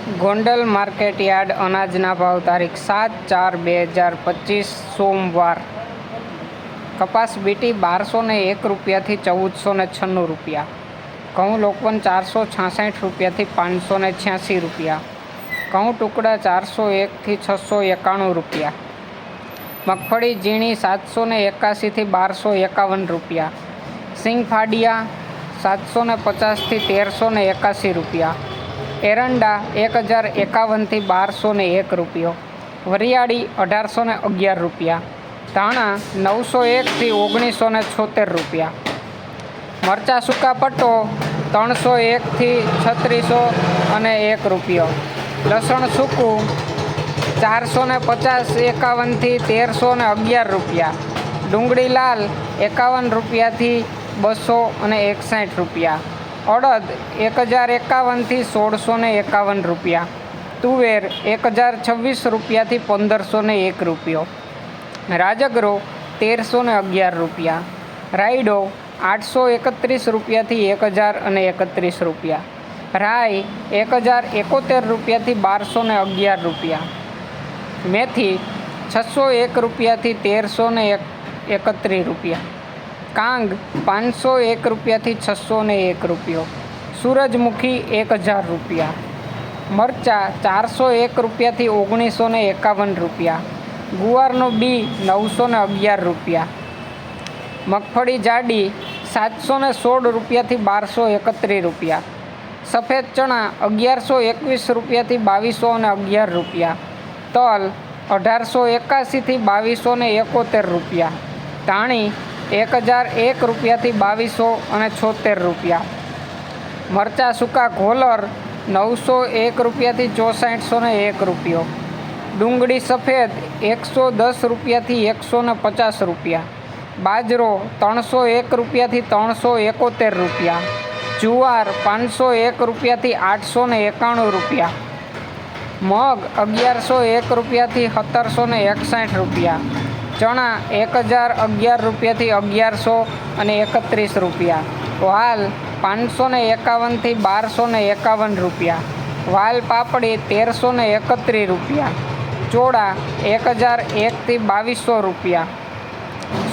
Gondal market yard અનાજના ભાવ તારીખ 7/4/2025 સોમવાર. કપાસ બીટી 1201 રૂપિયાથી 1496 રૂપિયા. ઘઉં લોકવન 466 રૂપિયાથી 586 રૂપિયા. ઘઉં ટુકડા 401થી 691 રૂપિયા. મગફળી ઝીણી 781થી 1251 રૂપિયા. સિંગફાડિયા 750થી 1381 રૂપિયા. એરંડા 1051થી 1201 રૂપિયો. વરિયાળી 1811 રૂપિયા. ધાણા 901થી 1976 રૂપિયા. મરચાં સૂકા પટ્ટો 301થી 3601 રૂપિયો. લસણ સૂકું 450/51થી 1311 રૂપિયા. ડુંગળી લાલ 51 રૂપિયાથી 261 રૂપિયા. અડદ 1051થી 1651 રૂપિયા. તુવેર 1026 રૂપિયાથી 1501 રૂપિયો. રાજગરો 1311 રૂપિયા. રાયડો 831 રૂપિયાથી 1031 રૂપિયા. રાઈ 1071 રૂપિયાથી 1211 રૂપિયા. મેથી 601 રૂપિયાથી 1331 રૂપિયા. કાંગ 501 રૂપિયાથી 601 રૂપિયો. સૂરજમુખી 1000 રૂપિયા. મરચાં 401 રૂપિયાથી 1951 રૂપિયા. ગુવારનો બી 911 રૂપિયા. મગફળી જાડી 716 રૂપિયાથી 1231 રૂપિયા. સફેદ ચણા 1121 રૂપિયાથી 2211 રૂપિયા. તલ 1881થી 2271 રૂપિયા. ધાણી 1001 રૂપિયાથી 2276 રૂપિયા. મરચાં સૂકા ઘોલર 901 રૂપિયાથી 6401 રૂપિયો. ડુંગળી સફેદ 110 રૂપિયાથી 150 રૂપિયા. બાજરો 301 રૂપિયાથી 371 રૂપિયા. જુવાર 501 રૂપિયાથી 891 રૂપિયા. મગ 1101 રૂપિયાથી 1761 રૂપિયા. ચણા 1011 રૂપિયાથી 1131 રૂપિયા. વાલ 551થી 1251 રૂપિયા. વાલ પાપડી 1331 રૂપિયા. ચોળા 1001થી 2200 રૂપિયા.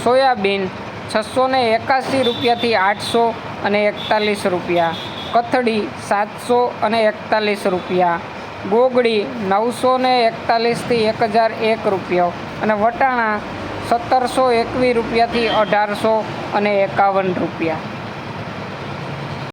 સોયાબીન 681 રૂપિયાથી 841 રૂપિયા. કથળી 741 રૂપિયા. ગોગડી 941થી 1001 રૂપિયો. અને વટાણા 1721 રૂપિયાથી 1851 રૂપિયા.